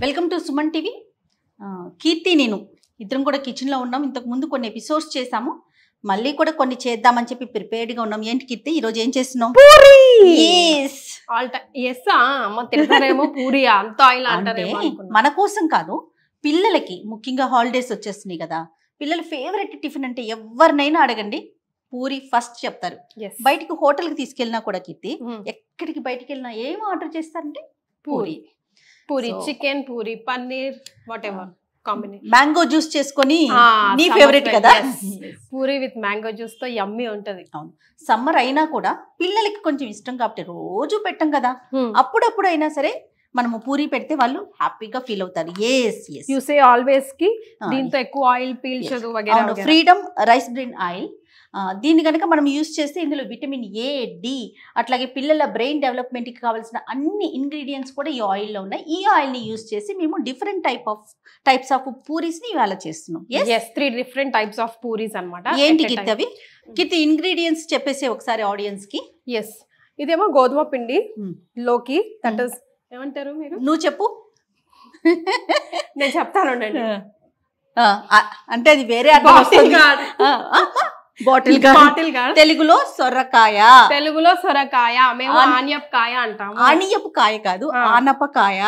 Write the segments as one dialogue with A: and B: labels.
A: Welcome to Suman TV. Keerthi నేను ఇద్దరం కూడా కిచెన్లో ఉన్నాం. ఇంతకు ముందు కొన్ని ఎపిసోడ్స్ చేసాము, మళ్ళీ కూడా కొన్ని చేద్దామని చెప్పి ప్రిపేర్డ్గా ఉన్నాం. ఏంటి కీర్తి ఈరోజు ఏం చేస్తున్నాం?
B: పూరి. పూరి
A: అంటే మన కోసం కాదు, పిల్లలకి ముఖ్యంగా హాలిడేస్ వచ్చేస్తున్నాయి కదా, పిల్లల ఫేవరెట్ టిఫిన్ అంటే ఎవరినైనా అడగండి పూరి ఫస్ట్ చెప్తారు. బయటికి హోటల్కి తీసుకెళ్ళినా కూడా కీర్తి ఎక్కడికి బయటికి వెళ్ళినా ఏం ఆర్డర్ చేస్తారంటే puri.
B: Puri chicken, puri paneer, what ever combination.
A: Mango juice చేసుకొని నీ ఫేవరెట్ కదా,
B: పూరి విత్ మ్యాంగో జ్యూస్ తో యమ్మీ ఉంటది.
A: అవును, సమ్మర్ అయినా కూడా పిల్లలకి కొంచెం ఇష్టం కాబట్టి రోజు పెట్టం కదా, అప్పుడప్పుడు అయినా సరే మనము పూరి పెడితే వాళ్ళు హ్యాపీగా ఫీల్ అవుతారు.
B: యు సే ఆల్వేస్ కి దీంతో ఎక్కువ ఆయిల్ పీల్చదు వగైరా.
A: ఫ్రీడమ్ రైస్ బ్రెయిన్ ఆయిల్, దీన్ని కనుక మనం యూస్ చేస్తే ఇందులో విటమిన్ ఏ, డి, అట్లాగే పిల్లల బ్రెయిన్ డెవలప్మెంట్కి కావాల్సిన అన్ని ఇంగ్రీడియంట్స్ కూడా ఈ ఆయిల్లో ఉన్నాయి. ఈ ఆయిల్ని యూస్ చేసి మేము డిఫరెంట్ టైప్స్ ఆఫ్ పూరీస్ని ఇవాళ చేస్తున్నాం.
B: 3 డిఫరెంట్ టైప్స్ ఆఫ్ పూరీస్ అన్నమాట.
A: ఏంటి కీర్తి అవి? కీర్తి ఇంగ్రీడియంట్స్ చెప్పేసి ఒకసారి ఆడియన్స్కి.
B: ఇదేమో గోధుమ పిండి లోకి, దట్ ఇస్ ఏమంటారు మీరు?
A: నువ్వు చెప్పు.
B: నేను చెప్తాను
A: అంటే అది వేరే బాటిల్ గార్డ్, తెలుగులో సొరకాయ.
B: మేము ఆనియపకాయ అంటాము.
A: ఆనియపకాయ కాదు, ఆనపకాయ.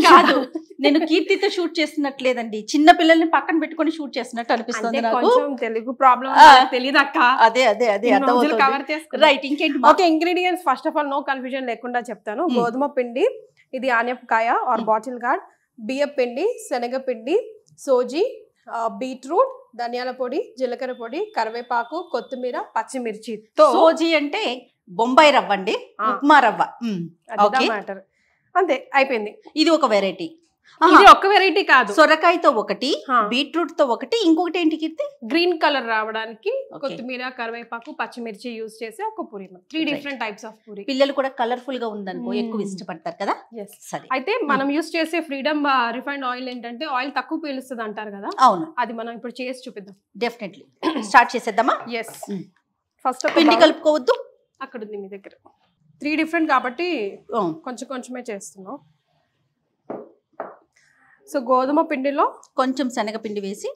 A: కాదు, నేను కీర్తితో షూట్ చేస్తున్నట్లేదండి, చిన్న పిల్లల్ని పక్కన పెట్టుకొని షూట్ చేస్తున్నట్టు అనిపిస్తుంది నాకు.
B: తెలుగు ప్రాబ్లం తెలియదు అక్క.
A: అదే రైట్. ఇంకేంటి?
B: Okay, ingredients first of all no confusion లేకుండా చెప్తాను. గోధుమ పిండి, ఇది ఆనియపకాయ ఆర్ బాటిల్ గార్డ్, బియ్య పిండి, శనగపిండి, సోజీ, బీట్రూట్, ధనియాల పొడి, జీలకర్ర పొడి, కరివేపాకు, కొత్తిమీర, పచ్చిమిర్చి.
A: సోజీ అంటే బొంబాయి రవ్వ అండి, ఉప్మా రవ్వ.
B: మ్యాటర్ అంతే, అయిపోయింది.
A: ఇది ఒక వెరైటీ.
B: ఇది ఒక వెరైటీ కాదు,
A: సొరకాయతో ఒకటి, బీట్రూట్ తో ఒకటి, ఇంకొకటి ఏంటి కీర్తి?
B: గ్రీన్ కలర్ రావడానికి కొత్తిమీర, కరివేపాకు, పచ్చిమిర్చి యూజ్ చేసి ఒక puri. 3 different types of puri.
A: పిల్లలు కూడా కలర్ఫుల్ గా ఉందనుకో ఎక్కువ ఇష్టపడతారు కదా.
B: అయితే మనం యూజ్ చేసే ఫ్రీడమ్ రిఫైండ్ ఆయిల్ ఏంటంటే ఆయిల్ తక్కువ పీలుస్తుంది అంటారు కదా.
A: అవును,
B: అది మనం ఇప్పుడు చేసి చూపిద్దాం.
A: డెఫినెట్లీ స్టార్ట్ చేసేద్దామా?
B: ఫస్ట్
A: పిండి కలుపుకోవద్దు,
B: అక్కడ ఉంది మీ దగ్గర. 3 డిఫరెంట్ కాబట్టి కొంచెం కొంచెమే చేస్తున్నాం. సో గోధుమ పిండిలో
A: కొంచెం శనగపిండి వేసి,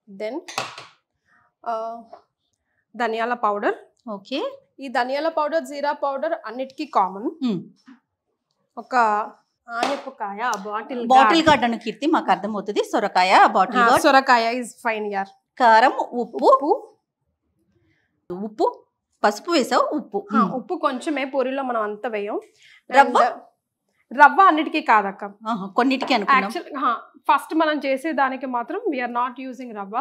B: దెన్ ధనియాల పౌడర్.
A: ఓకే,
B: ఈ ధనియాల పౌడర్, జీరా పౌడర్ అన్నిటికీ కామన్. ఒక ఆనియపకాయ,
A: బాటిల్ గార్డ్ అని కీర్తి మాకు అర్థమవుతుంది. సొరకాయ, బాటిల్ గార్డ్.
B: సొరకాయ ఇస్ ఫైన్ యార్.
A: కారం, ఉప్పు, పసుపు వేసావు.
B: ఉప్పు కొంచెమే, పూరిలో మనం అంత వేయం.
A: రవ్వ
B: అన్నిటికీ కాదక్క,
A: కొన్నిటికి అనుకున్నాం.
B: ఫస్ట్ మనం చేసే దానికి మాత్రం వీఆర్ నాట్ యూజింగ్ రవ్వ.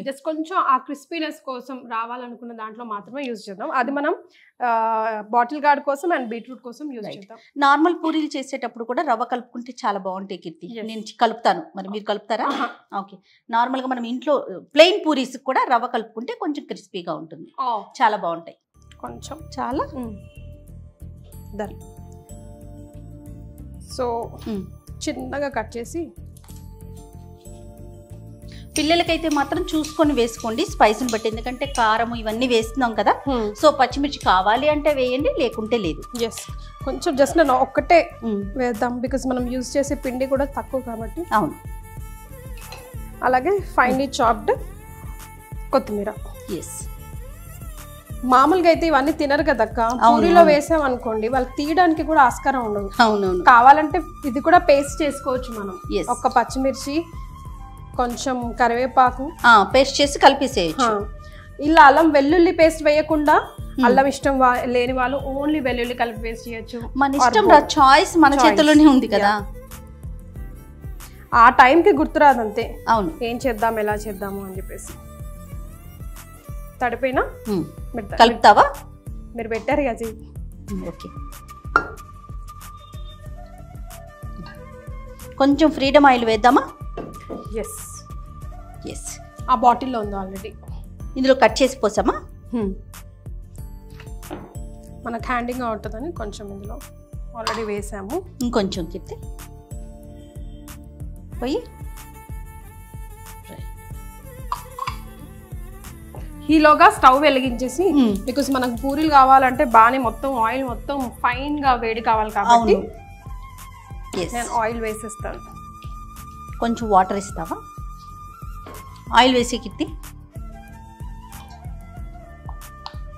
B: జస్ట్ కొంచెం ఆ క్రిస్పీనెస్ కోసం రావాలనుకున్న దాంట్లో మాత్రమే యూజ్ చేద్దాం. అది మనం బాటిల్ గార్డ్ కోసం అండ్ బీట్రూట్ కోసం యూజ్ చేద్దాం.
A: నార్మల్ పూరీలు చేసేటప్పుడు కూడా రవ్వ కలుపుకుంటే చాలా బాగుంటాయి కీర్తి. నేను కలుపుతాను, మరి మీరు కలుపుతారా? ఓకే, నార్మల్ గా మనం ఇంట్లో ప్లెయిన్ పూరీస్ కూడా రవ్వ కలుపుకుంటే కొంచెం క్రిస్పీగా ఉంటుంది, చాలా బాగుంటాయి.
B: కొంచెం
A: చాలా
B: డన్. సో చిన్నగా కట్ చేసి,
A: పిల్లలకైతే మాత్రం చూసుకొని వేసుకోండి స్పైస్ని బట్టి, ఎందుకంటే కారం ఇవన్నీ వేస్తున్నాం కదా. సో పచ్చిమిర్చి కావాలి అంటే వేయండి, లేకుంటే లేదు.
B: కొంచెం జస్ట్ నేను ఒక్కటే వేద్దాం, బికాస్ మనం యూజ్ చేసే పిండి కూడా తక్కువ కాబట్టి.
A: అవును,
B: అలాగే ఫైన్లీ చాప్డ్ కొత్తిమీర. మామూలుగా అయితే ఇవన్నీ తినరు కదక్క, పూరిలో వేసాం అనుకోండి వాళ్ళకి తీయడానికి కూడా ఆస్కారం ఉండదు.
A: అవునవును,
B: కావాలంటే ఇది కూడా పేస్ట్ చేసుకోవచ్చు మనం. ఒక పచ్చిమిర్చి, కొంచెం కరివేపాకు
A: పేస్ట్ చేసి కలిపేసేయచ్చు.
B: ఇలా అల్లం వెల్లుల్లి పేస్ట్ వేయకుండా, అల్లం ఇష్టం లేని వాళ్ళు ఓన్లీ వెల్లుల్లి కలిపి పేస్ట్ చేయొచ్చు.
A: మన ఇష్టం, చాయిస్ మన చేతిలోనే ఉంది కదా.
B: ఆ టైంకి గుర్తురాదంతే.
A: అవును,
B: ఏం చేద్దాం, ఎలా చేద్దాము అని చెప్పేసి. తడిపోయినా
A: కలుపుతావా?
B: మీరు పెట్టారు కదా.
A: ఓకే, కొంచెం ఫ్రీడమ్ ఆయిల్ వేద్దామా? ఎస్,
B: ఆ బాటిల్లో ఉంది ఆల్రెడీ.
A: ఇందులో కట్ చేసి పోసామా?
B: మనకు హ్యాండింగ్గా ఉంటుందని కొంచెం ఇందులో ఆల్రెడీ వేసాము.
A: ఇంకొంచెం కిత్తే పోయి
B: ఈలోగా స్టవ్ వెలిగించేసి, బికాస్ మనకు పూరీలు కావాలంటే బాగానే మొత్తం ఆయిల్ మొత్తం ఫైన్ గా వేడి కావాలి కాబట్టి నేను ఆయిల్ వేసేస్తాను.
A: కొంచెం వాటర్ ఇస్తావా? ఆయిల్ వేసి కీర్తి.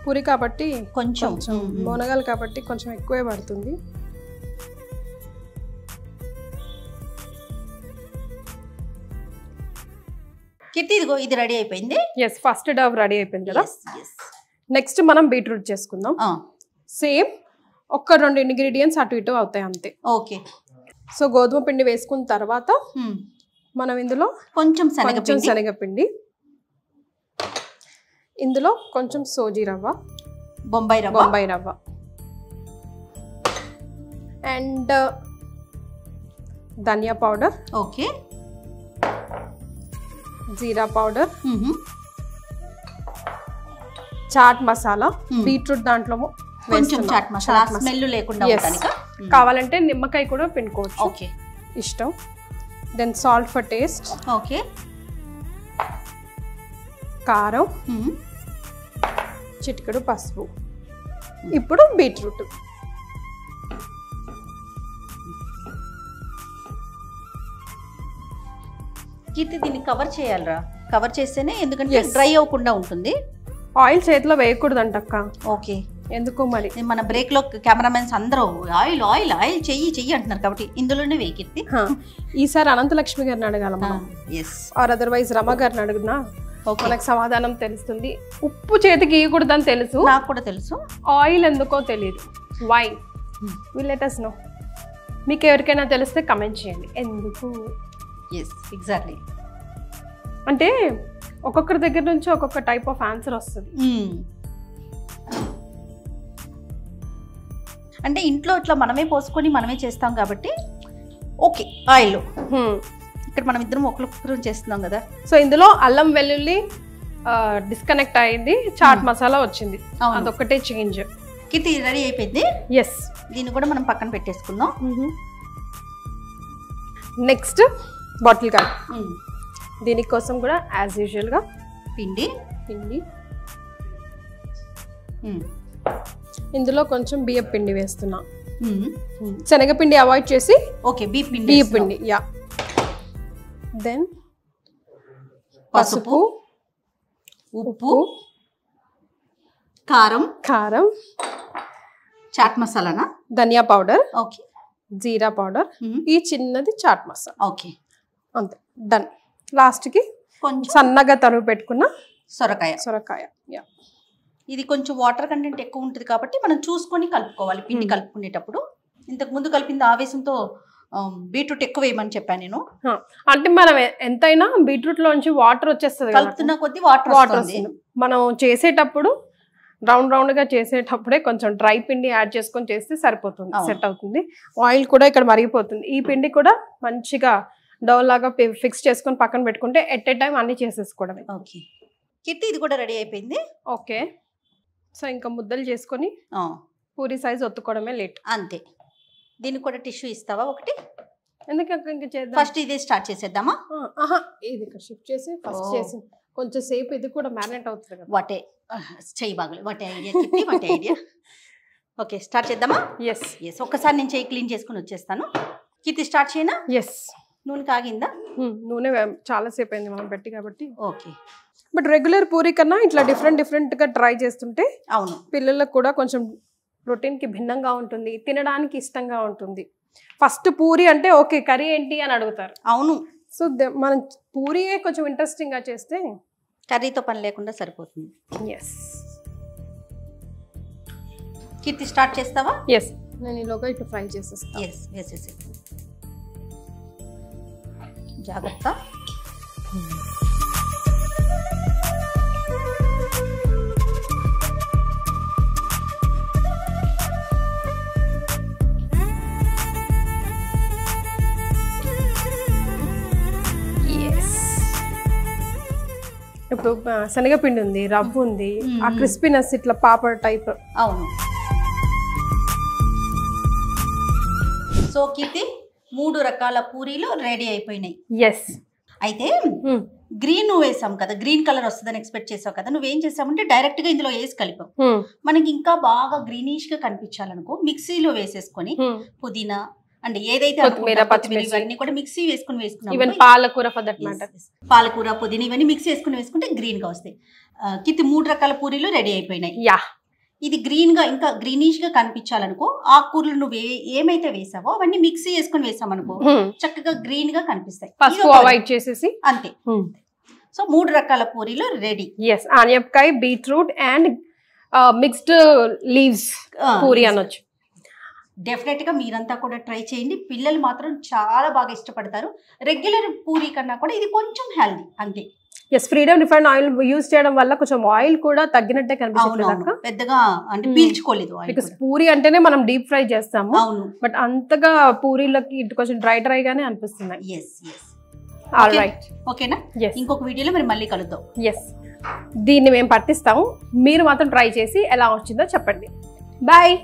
B: పూరి కాబట్టి
A: కొంచెం
B: మునగాలు కాబట్టి కొంచెం ఎక్కువే పడుతుంది.
A: కీర్తి ఇదిగో ఇది రెడీ అయిపోయింది.
B: ఎస్, ఫస్ట్ డవ్ రెడీ అయిపోయింది కదా. నెక్స్ట్ మనం బీట్రూట్ చేసుకుందాం. సేమ్ ఒక్క 2 ఇంగ్రీడియంట్స్ అటు ఇటు అవుతాయి అంతే.
A: ఓకే.
B: సో గోధుమ పిండి వేసుకున్న తర్వాత మనం ఇందులో
A: కొంచెం
B: శనగపిండి, ఇందులో కొంచెం సోజీ రవ్వ,
A: బొంబాయి
B: రవ్వ అండ్ ధనియా పౌడర్,
A: ఓకే,
B: జీరా పౌడర్, చాట్ మసాలా. బీట్రూట్ దాంట్లో
A: కొంచెం చాట్ మసాలా స్మెల్ లేకుండా ఉండడానికి
B: కావాలంటే నిమ్మకాయ కూడా పిండుకోవచ్చు,
A: ఓకే,
B: ఇష్టం. Then salt for taste,
A: okay,
B: కారం, చిటికెడు పసుపు. ఇప్పుడు బీట్రూట్.
A: కీర్తి దీన్ని కవర్ చేయాలరా? కవర్ చేస్తేనే, ఎందుకంటే డ్రై అవ్వకుండా ఉంటుంది.
B: ఆయిల్ చేతిలో వేయకూడదు అంటక్క.
A: ఓకే,
B: ఎందుకో మరి
A: మన బ్రేక్ లో కెమెరామెన్స్ అందరూ ఆయిల్ ఆయిల్ ఆయిల్ చెయ్యి అంటున్నారు కాబట్టి ఇందులోనే వేయి కీర్తి.
B: ఈసారి అనంతలక్ష్మి గారిని అడగాలమ్మా, ఆర్ అదర్వైజ్ రమ గారిని అడుగునా, మనకు సమాధానం తెలుస్తుంది. ఉప్పు చేతికి ఇవ్వకూడదని తెలుసు,
A: నాకు కూడా తెలుసు.
B: ఆయిల్ ఎందుకో తెలియదు. Why? Will let us know. మీకు ఎవరికైనా తెలిస్తే కమెంట్ చేయండి ఎందుకు.
A: ఎగ్జాక్ట్లీ.
B: అంటే ఒక్కొక్కరి దగ్గర నుంచి ఒక్కొక్క టైప్ ఆఫ్ ఆన్సర్ వస్తుంది.
A: అంటే ఇంట్లో ఇట్లా మనమే పోసుకొని మనమే చేస్తాం కాబట్టి ఓకే. ఆయిల్ ఇక్కడ మనం ఇద్దరం ఒకరికొకరు చేస్తున్నాం కదా.
B: సో ఇందులో అల్లం వెల్లుల్లి డిస్కనెక్ట్ అయింది, చాట్ మసాలా వచ్చింది, అదొక్కటే చేంజ్.
A: కితి రెడీ అయిపోయింది.
B: ఎస్,
A: దీన్ని కూడా మనం పక్కన పెట్టేసుకుందాం.
B: Next bottle gourd. దీనికోసం కూడా యాజ్ యూజువల్ గా
A: పిండి
B: ఇందులో కొంచెం బియ్యం పిండి వేస్తున్నా. శనగపిండి అవాయిడ్ చేసి
A: ఓకే బియ్యం
B: పిండి. యా. దెన్
A: పసుపు, ఉప్పు, కారం, చాట్ మసాలానా,
B: ధనియా పౌడర్,
A: ఓకే,
B: జీరా పౌడర్, ఈ చిన్నది చాట్ మసాలా.
A: ఓకే,
B: అంతే, డన్. లాస్ట్ కి కొంచెం సన్నగా తరుగు పెట్టుకున్న సొరకాయ. యా.
A: ఇది కొంచెం వాటర్ కంటెంట్ ఎక్కువ ఉంటుంది కాబట్టి మనం చూసుకొని కలుపుకోవాలి పిండి కలుపుకునేటప్పుడు. ఇంతకు ముందు కలిపింది ఆవేశంతో బీట్రూట్ ఎక్కువ వేయమని చెప్పాను నేను.
B: అంటే మనం ఎంతైనా బీట్రూట్ లోంచి వాటర్ వచ్చేస్తుంది,
A: కలుపుతున్న కొద్ది వాటర్ వస్తుంది.
B: మనం చేసేటప్పుడు రౌండ్ గా చేసేటప్పుడే కొంచెం డ్రై పిండి యాడ్ చేసుకొని చేస్తే సరిపోతుంది, సెట్ అవుతుంది. ఆయిల్ కూడా ఇక్కడ మరిగిపోతుంది. ఈ పిండి కూడా మంచిగా డౌ లాగా ఫిక్స్ చేసుకొని పక్కన పెట్టుకుంటే ఎట్ ఏ టైం అన్ని చేసేసుకోవడమే.
A: ఓకే కిట్టి, ఇది కూడా రెడీ అయిపోయింది.
B: ఓకే, సో ఇంకా ముద్దలు చేసుకొని పూరి సైజ్ ఒత్తుకోవడమే లేట్,
A: అంతే. దీనికి కూడా టిష్యూ ఇస్తావా ఒకటి?
B: ఎందుకంటే చేద్దాం,
A: ఫస్ట్ ఇదే స్టార్ట్ చేసేద్దామా?
B: ఇది ఇక్కడ షిఫ్ట్ చేసి ఫస్ట్ చేసి కొంచెం సేపు ఇది కూడా మ్యారినేట్ అవుతుంది కదా.
A: వాటే చెయ్యి బాగలే, what a idea Kitti, what a idea. Okay start చేద్దామా? ఎస్ ఒక్కసారి నేను చెయ్యి క్లీన్ చేసుకుని వచ్చేస్తాను. కిట్టి స్టార్ట్ చేయనా?
B: ఎస్.
A: నూనె కాగిందా?
B: నూనె చాలా సేపు అయింది మనం పెట్టి కాబట్టి.
A: ఓకే,
B: బట్ రెగ్యులర్ పూరి కన్నా ఇట్లా డిఫరెంట్ గా ట్రై చేస్తుంటే
A: అవును
B: పిల్లలకు కూడా కొంచెం రొటీన్ కి భిన్నంగా ఉంటుంది, తినడానికి ఇష్టంగా ఉంటుంది. ఫస్ట్ పూరి అంటే ఓకే కర్రీ ఏంటి అని అడుగుతారు.
A: అవును.
B: సో మనం పూరియే కొంచెం ఇంట్రెస్టింగ్ గా చేస్తే
A: కర్రీతో పని లేకుండా సరిపోతుంది.
B: ఎస్.
A: కీర్తి స్టార్ట్ చేస్తావా?
B: ఎస్, నేను ఈలోగా ఇట్లా ఫ్రై చేసేస్తాను.
A: ఎస్ వేసేసి జాగ్రత్త.
B: ఇప్పుడు శనగపిండి ఉంది, రవ్వ ఉంది, ఆ క్రిస్పీనెస్ ఇట్లా పాపడ్ టైప్.
A: అవును. సో కీర్తి 3 రకాల పూరీలు రెడీ అయిపోయినాయి.
B: ఎస్.
A: అయితే గ్రీన్ నువ్వు వేసాం కదా, గ్రీన్ కలర్ వస్తుందని ఎక్స్పెక్ట్ చేసావు కదా, నువ్వేం చేసావంటే డైరెక్ట్ గా ఇందులో వేసి కలిపావు. మనకి ఇంకా బాగా గ్రీనిష్ గా కనిపించాలనుకో మిక్సీలో వేసేసుకొని పుదీనా అంటే ఏదైతే ఇవన్నీ కూడా మిక్సీ వేసుకున్నాం.
B: పాలకూర ఫర్ దట్ మ్యాటర్,
A: పాలకూర పుదీనా ఇవన్నీ మిక్సీ వేసుకుంటే గ్రీన్ గా వస్తాయి. కింద 3 రకాల పూరీలు రెడీ అయిపోయినాయి. ఇది గ్రీన్ గా ఇంకా గ్రీనిష్ గా కనిపించాలనుకో ఆ కూరలు నువ్వు ఏమైతే వేసావో అవన్నీ మిక్సీ వేసుకొని వేసామనుకో చక్కగా గ్రీన్ గా కనిపిస్తాయి. అంతే. సో 3 రకాల పూరీలు రెడీ.
B: ఆనియపకాయ, beetroot and mixed leaves puri అనొచ్చు.
A: డెఫినెట్ గా మీరంతా కూడా ట్రై చేయండి. పిల్లలు మాత్రం చాలా బాగా ఇష్టపడతారు. రెగ్యులర్ పూరీ కన్నా కూడా ఇది కొంచెం హెల్దీ అంతే.
B: ఫ్రీడమ్ రిఫైన్డ్ ఆయిల్ యూజ్ చేయడం వల్ల కొంచెం ఆయిల్ కూడా తగ్గినట్టే కనిపిస్తుంది,
A: పెద్దగా అంటే పీల్చుకోలేదు.
B: బికాస్ పూరి అంటేనే మనం డీప్ ఫ్రై చేస్తాము, బట్ అంతగా పూరీలకి కొంచెం డ్రై గానే అనిపిస్తున్నాయి.
A: ఓకేనా? ఇంకొక వీడియోలో మరి మళ్ళీ కలుద్దాం.
B: దీన్ని మేము పట్టిస్తాము, మీరు మాత్రం ట్రై చేసి ఎలా వచ్చిందో చెప్పండి. బాయ్.